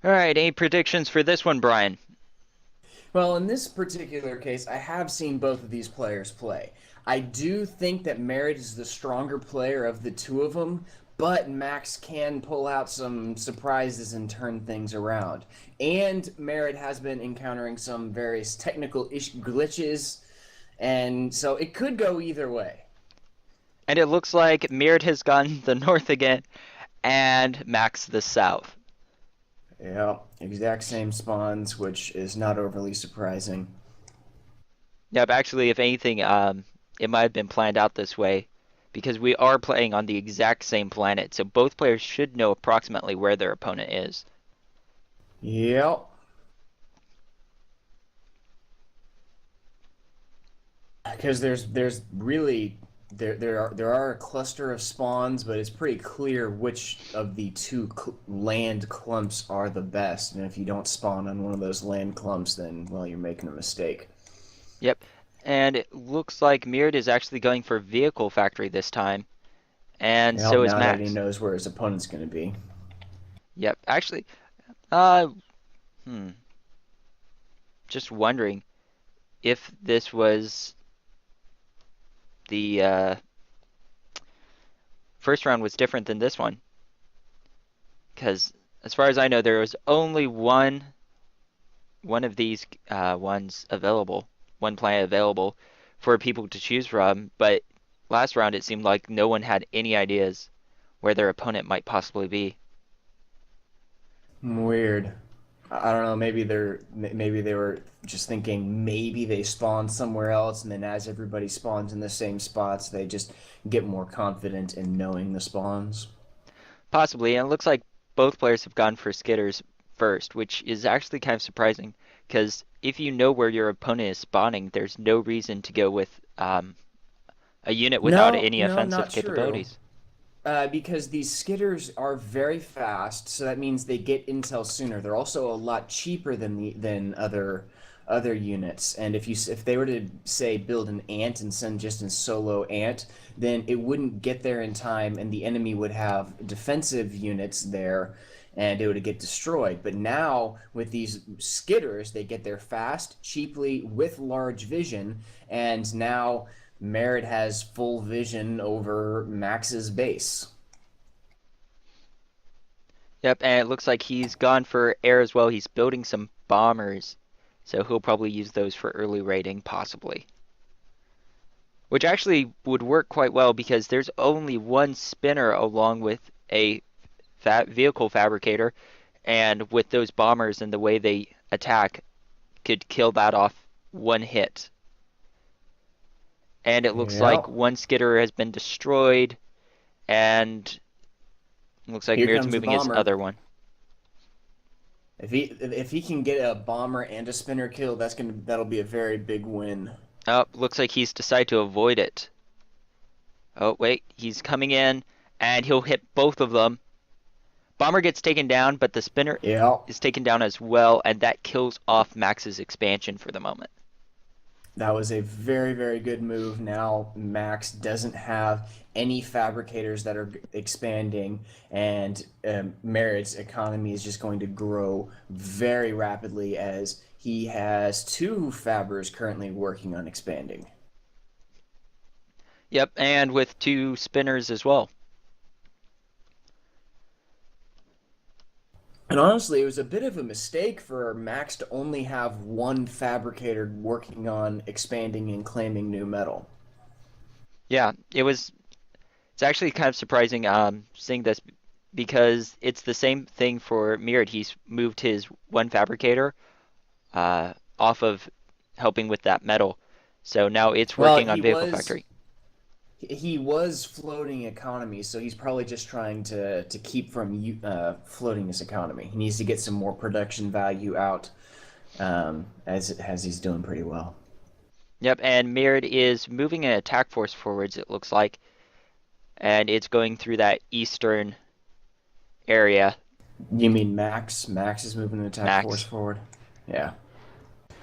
All right, any predictions for this one, Brian? Well, in this particular case, I have seen both of these players play. I do think that Merritt is the stronger player of the two of them, but Max can pull out some surprises and turn things around. And Merritt has been encountering some various technical glitches, and so it could go either way. And it looks like Mered has gone the north again, and Max the south. Yeah, exact same spawns, which is not overly surprising. Yep, actually, if anything, it might have been planned out this way because we are playing on the exact same planet, so both players should know approximately where their opponent is. Yep. Because there's really there are a cluster of spawns, but it's pretty clear which of the two land clumps are the best. And if you don't spawn on one of those land clumps, then well, you're making a mistake. Yep, and it looks like Mered is actually going for Vehicle Factory this time, and Well, so is now that he Max. knows where his opponent's going to be. Yep, actually, uh, hmm, just wondering if this was the first round was different than this one, because as far as I know, there was only one of these ones available, one planet available for people to choose from. But last round, it seemed like no one had any ideas where their opponent might possibly be. Weird. I don't know. Maybe they were just thinking maybe they spawn somewhere else, and then as everybody spawns in the same spots, they just get more confident in knowing the spawns. Possibly, and it looks like both players have gone for skitters first, which is actually kind of surprising because if you know where your opponent is spawning, there's no reason to go with a unit without No, any no, offensive not true. capabilities. Because these skitters are very fast, so that means they get intel sooner. They're also a lot cheaper than other units. And if they were to say build an ant and send just a solo ant, then it wouldn't get there in time, and the enemy would have defensive units there, and it would get destroyed. But now with these skitters, they get there fast, cheaply, with large vision, and now Merritt has full vision over Max's base. Yep, and it looks like he's gone for air as well. He's building some bombers, so he'll probably use those for early raiding, possibly. Which actually would work quite well because there's only one spinner along with a vehicle fabricator, and with those bombers and the way they attack, could kill that off one hit. And it looks Yeah. like one skitter has been destroyed, and it looks like Here Mird's comes the moving his bomber. other one. If he can get a bomber and a spinner kill, that'll be a very big win. Oh, looks like he's decided to avoid it. Oh, wait, he's coming in, and he'll hit both of them. Bomber gets taken down, but the spinner Yeah. is taken down as well, and that kills off Max's expansion for the moment. That was a very, very good move. Now Max doesn't have any fabricators that are expanding, and Merritt's economy is just going to grow very rapidly as he has two fabbers currently working on expanding. Yep, and with two spinners as well. And honestly, it was a bit of a mistake for Max to only have one fabricator working on expanding and claiming new metal. Yeah, it's actually kind of surprising seeing this because it's the same thing for Mirad. He's moved his one fabricator off of helping with that metal. So now it's Well, working on Vehicle Factory. he was floating economy, so he's probably just trying to keep from floating his economy. He needs to get some more production value out, as he's doing pretty well. Yep, and Mirad is moving an attack force forwards, it looks like, and it's going through that eastern area. You mean Max? Max is moving the attack force Max. forward. Yeah,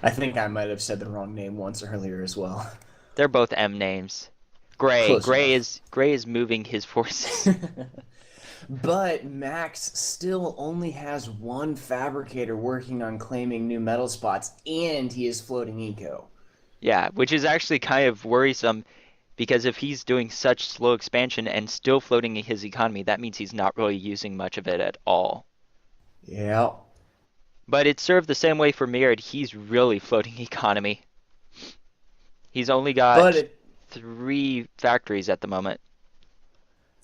I think I might have said the wrong name once earlier as well. They're both M names. Gray. Close Gray enough. is Gray is moving his forces. But Max still only has one fabricator working on claiming new metal spots, and he is floating eco. Yeah, which is actually kind of worrisome because if he's doing such slow expansion and still floating his economy, that means he's not really using much of it at all. Yeah. But it's served the same way for Mered. He's really floating economy. He's only But got it, 3 factories at the moment.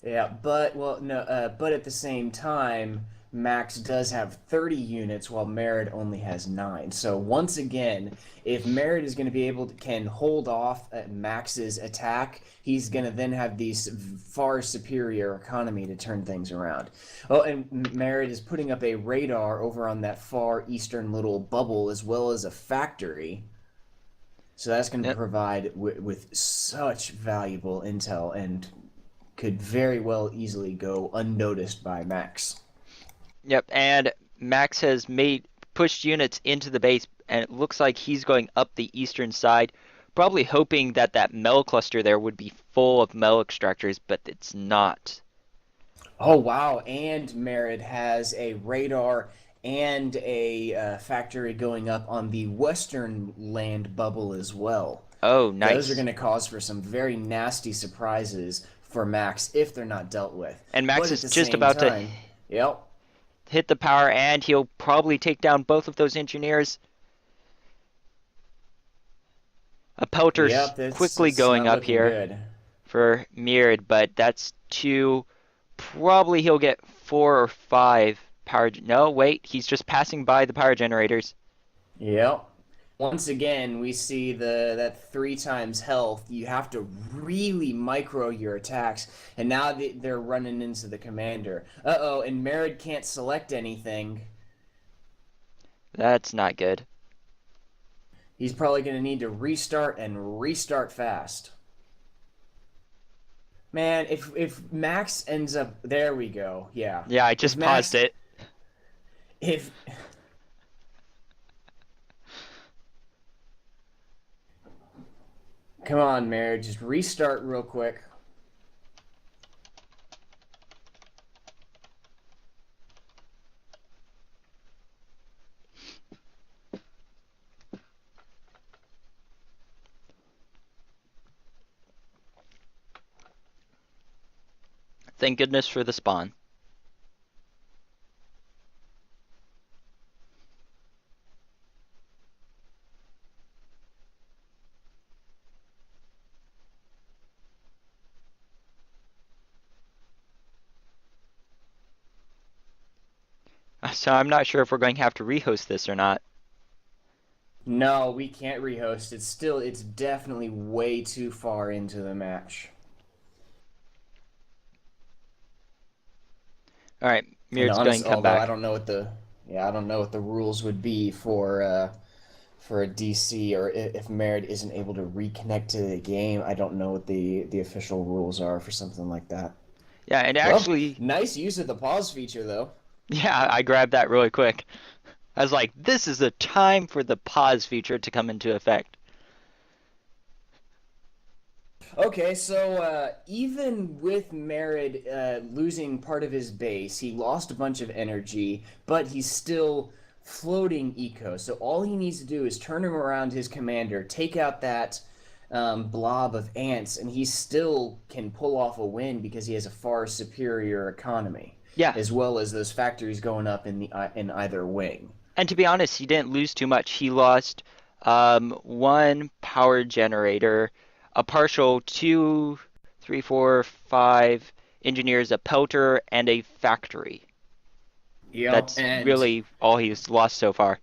yeah, but well, no, but at the same time, Max does have 30 units while Merid only has 9. So once again, if Merid is going to be able to can hold off Max's attack, he's going to then have these far superior economy to turn things around. Oh, and Merid is putting up a radar over on that far eastern little bubble as well as a factory. So that's going to Yep. provide with such valuable intel and could very well easily go unnoticed by Max. Yep, and Max has made pushed units into the base, and it looks like he's going up the eastern side, probably hoping that that Mel cluster there would be full of Mel extractors, but it's not. Oh wow! And Merid has a radar and a factory going up on the western land bubble as well. Oh, Those are nice. going to cause for some very nasty surprises for Max if they're not dealt with. And Max But at is the just same about to time, yep, hit the power, and he'll probably take down both of those engineers. A pelter's yep, that's quickly it's going not up looking here good. for Mirad, but that's 2. Probably he'll get 4 or 5 power. No, wait, he's just passing by the power generators. Yep. Once again, we see the that 3 times health. You have to really micro your attacks, and now they're running into the commander. Uh-oh, and Merid can't select anything. That's not good. He's probably going to need to restart and restart fast. Man, if Max ends up there we go. Yeah. Yeah, I If just paused Max it. if Come on, Merid, just restart real quick. Thank goodness for the spawn. So I'm not sure if we're going to have to rehost this or not. No, we can't rehost. It's definitely way too far into the match. All right, And Mird's going honest, to come although I back. don't know what the yeah, I don't know what the rules would be for a DC or if Merid isn't able to reconnect to the game. I don't know what the official rules are for something like that. Yeah, and Well, actually, nice use of the pause feature though. yeah, I grabbed that really quick. I was like, this is the time for the pause feature to come into effect. Okay, so even with Merid losing part of his base, he lost a bunch of energy, but he's still floating eco. So all he needs to do is turn him around his commander, take out that blob of ants, and he still can pull off a win because he has a far superior economy, Yeah, as well as those factories going up in either wing. and to be honest, he didn't lose too much. He lost 1 power generator, a partial 2, 3, 4, 5 engineers, a pelter, and a factory. Yep, That's and really all he's lost so far.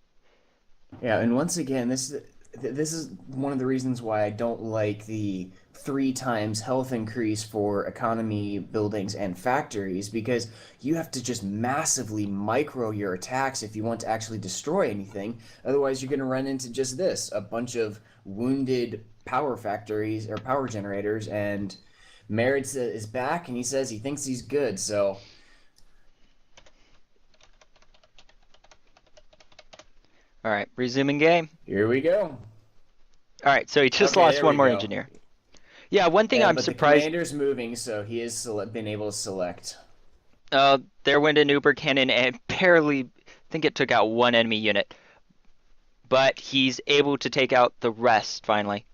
yeah, and once again, this is one of the reasons why I don't like the 3 times health increase for economy buildings and factories because you have to just massively micro your attacks if you want to actually destroy anything. Otherwise, you're going to run into just this, a bunch of wounded power factories or power generators, and Merritt is back and he says he thinks he's good, so All right, resuming game. here we go. All right, so he just Okay, lost there 1 we more go. engineer. Yeah, one thing I'm But the surprised. commander's moving, so he has been able to select. There went an Uber cannon and barely, I think it took out one enemy unit, but he's able to take out the rest finally.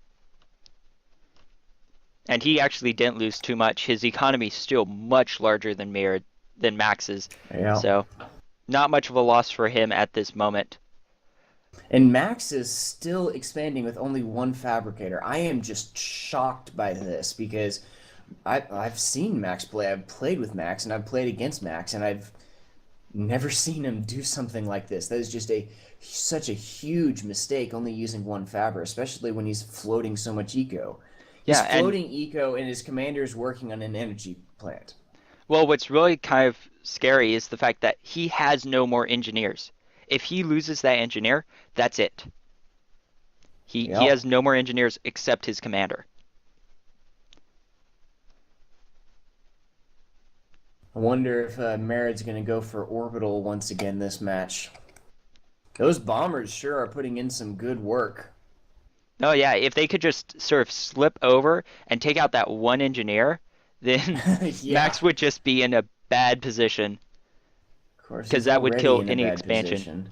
And he actually didn't lose too much. His economy is still much larger than Max's, Yeah. so not much of a loss for him at this moment. And Max is still expanding with only one fabricator. I am just shocked by this because I've seen Max play. I've played with Max and I've played against Max and I've never seen him do something like this. That is just a such a huge mistake only using one fabber, especially when he's floating so much eco. He's Yeah, and floating eco and his commander's working on an energy plant. well, what's really kind of scary is the fact that he has no more engineers. If he loses that engineer, that's it. He Yep. has no more engineers except his commander. I wonder if Mered's going to go for orbital once again this match. Those bombers sure are putting in some good work. Oh yeah, if they could just sort of slip over and take out that one engineer, then Yeah, Max would just be in a bad position of course, because he's that would already kill in a any bad expansion. position.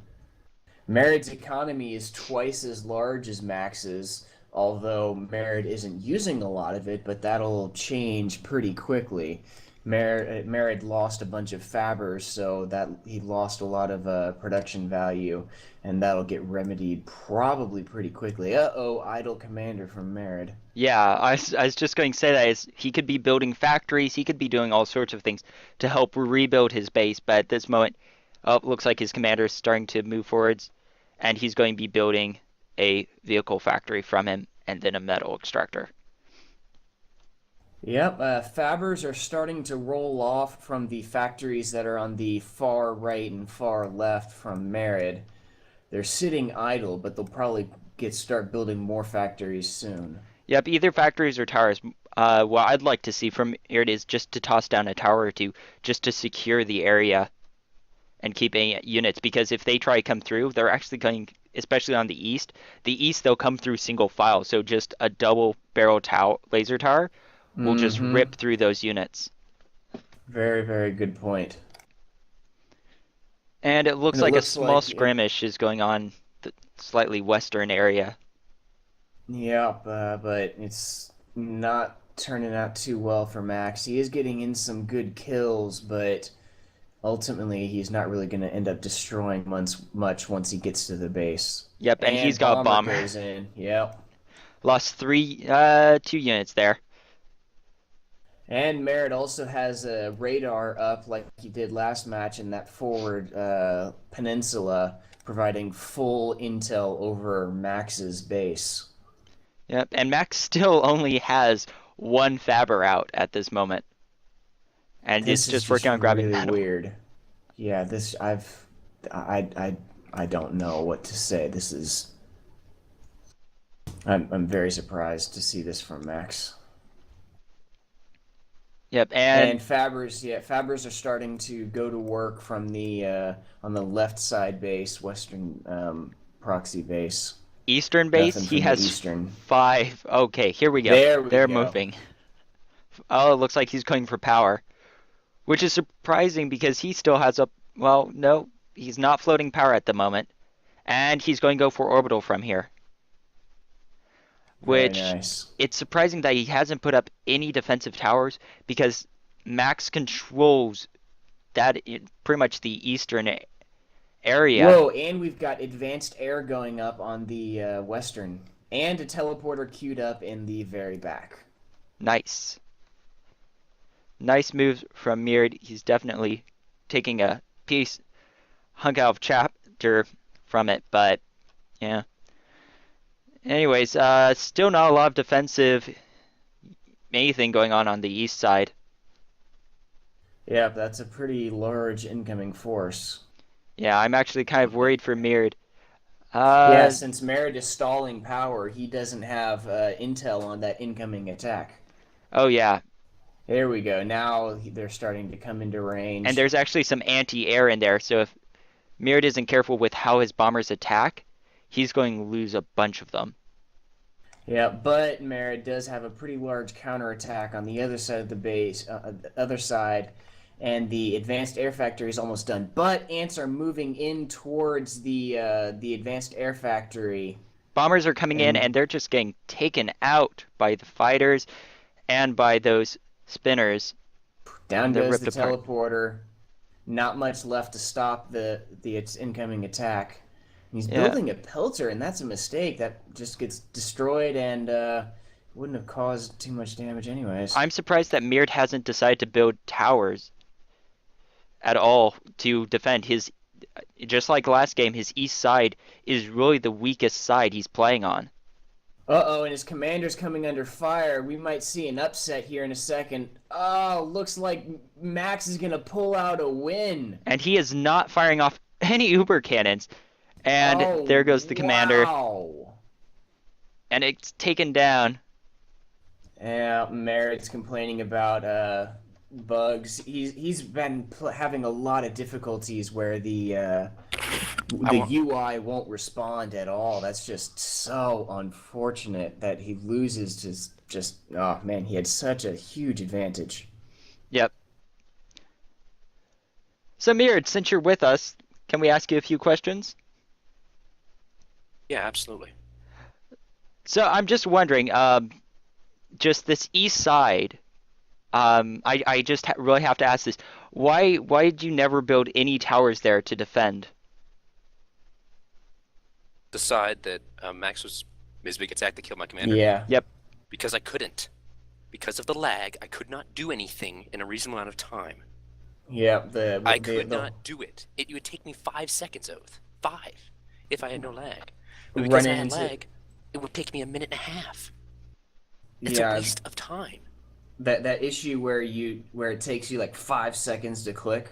Mered's economy is twice as large as Max's, although Mered isn't using a lot of it, but that'll change pretty quickly. Mered lost a bunch of fabbers, so that he lost a lot of production value, and that'll get remedied probably pretty quickly. Uh-oh, idle commander from Mered. Yeah, I was just going to say that is he could be building factories, he could be doing all sorts of things to help rebuild his base, but at this moment, oh, it looks like his commander is starting to move forwards, and he's going to be building a vehicle factory from him and then a metal extractor. Yep, fabbers are starting to roll off from the factories that are on the far right and far left from Merid. They're sitting idle, but they'll probably get start building more factories soon. Yep, either factories or towers. What I'd like to see from here is just to toss down a tower or two, just to secure the area and keep units. Because if they try to come through, they're actually going, especially on the east. The east they'll come through single file, so just a double barrel laser tower will just Mm-hmm. rip through those units. Very, very good point. And it looks And it like a looks small like it. skirmish is going on the slightly western area. Yep, but it's not turning out too well for Max. He is getting in some good kills, but ultimately he's not really going to end up destroying much once he gets to the base. Yep, and he's And got a bomber bomber. goes in. Yep. Lost two units there. And Merritt also has a radar up like he did last match in that forward peninsula, providing full intel over Max's base. Yep, and Max still only has one Faber out at this moment, and it's This is just just working on grabbing really metal. weird. Yeah, this I don't know what to say. This is I'm very surprised to see this from Max. Yep, and And Fabbers are starting to go to work from the on the left side base, western proxy base. Eastern base, Nothing he from the has eastern. five. Okay, here we go. There we They're go. moving. Oh, it looks like he's going for power, which is surprising because he still has a. Well, no, he's not floating power at the moment, and he's going to go for orbital from here, Very which nice. it's surprising that he hasn't put up any defensive towers because Max controls that pretty much the eastern area. Whoa, and we've got advanced air going up on the western, and a teleporter queued up in the very back. Nice. Nice moves from Meerd. He's definitely taking a piece, hunk out of chapter from it, but yeah. Anyways, still not a lot of defensive anything going on the east side. Yeah, that's a pretty large incoming force. Yeah, I'm actually kind of worried for Meerd. Yeah, Uh, since Merritt is stalling power, he doesn't have intel on that incoming attack. oh yeah, There we go. Now they're starting to come into and range. there's actually some anti-air in there, so if Meerd isn't careful with how his bombers attack, he's going to lose a bunch of them. Yeah, but Merritt does have a pretty large counterattack on the other side of the base, other side, and the advanced air factory is almost done. But ants are moving in towards the advanced air factory, Bombers are coming in, and and they're just getting taken out by the fighters and by those spinners down that goes the ripped apart. teleporter. Not much left to stop the its incoming attack. He's Yeah. building a pelter, and that's a mistake. That just gets destroyed and wouldn't have caused too much damage anyways. I'm surprised that Mered hasn't decided to build towers at all to defend his. Just like last game, his east side is really the weakest side he's playing on. Uh-oh, and his commander's coming under fire. We might see an upset here in a second. Oh, looks like Max is going to pull out a win. And he is not firing off any Uber cannons. And Oh, there goes the commander. wow. And it's taken down. Yeah, Merritt's complaining about bugs. He's been having a lot of difficulties where the UI won't respond at all. That's just so unfortunate that he loses just oh man, he had such a huge advantage. Yep. So Mirad, since you're with us, can we ask you a few questions? Yeah, absolutely. So I'm just wondering, just this east side, I just really have to ask this. Why did you never build any towers there to defend? Decide that Max was his big attack to kill my commander. Yeah. Yep. Because I couldn't. Because of the lag, I could not do anything in a reasonable amount of time. Yeah, I could not do it. It would take me 5 seconds, Oath. 5. If I had no lag. But because I had lag, it would take me a minute and a half. It's a waste of time. That issue where it takes you like 5 seconds to click.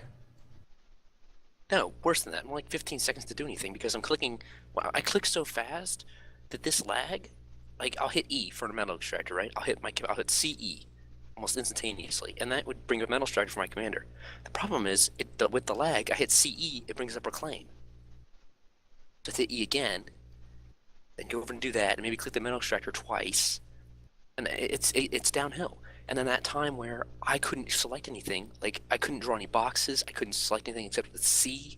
No, worse than that. More like 15 seconds to do anything because I'm clicking. Wow, I click so fast that this lag, like I'll hit E for a metal extractor, right? I'll hit CE almost instantaneously, and that would bring up metal extractor for my commander. The problem is, with the lag, I hit CE, it brings up reclaim. So hit E again, then go over and do that, and maybe click the metal extractor twice, and it's downhill. And then that time where I couldn't select anything, like I couldn't draw any boxes, I couldn't select anything except with C,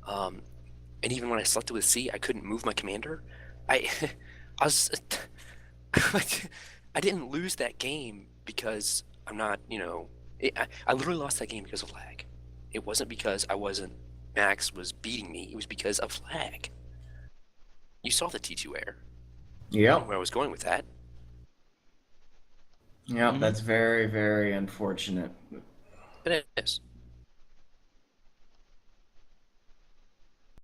and even when I selected with C, I couldn't move my commander. I was, I didn't lose that game because I'm not, I literally lost that game because of lag. It wasn't because Max was beating me, it was because of lag. You saw the T2 error. Yeah. Where I was going with that. Yeah, that's very, very unfortunate. But it is.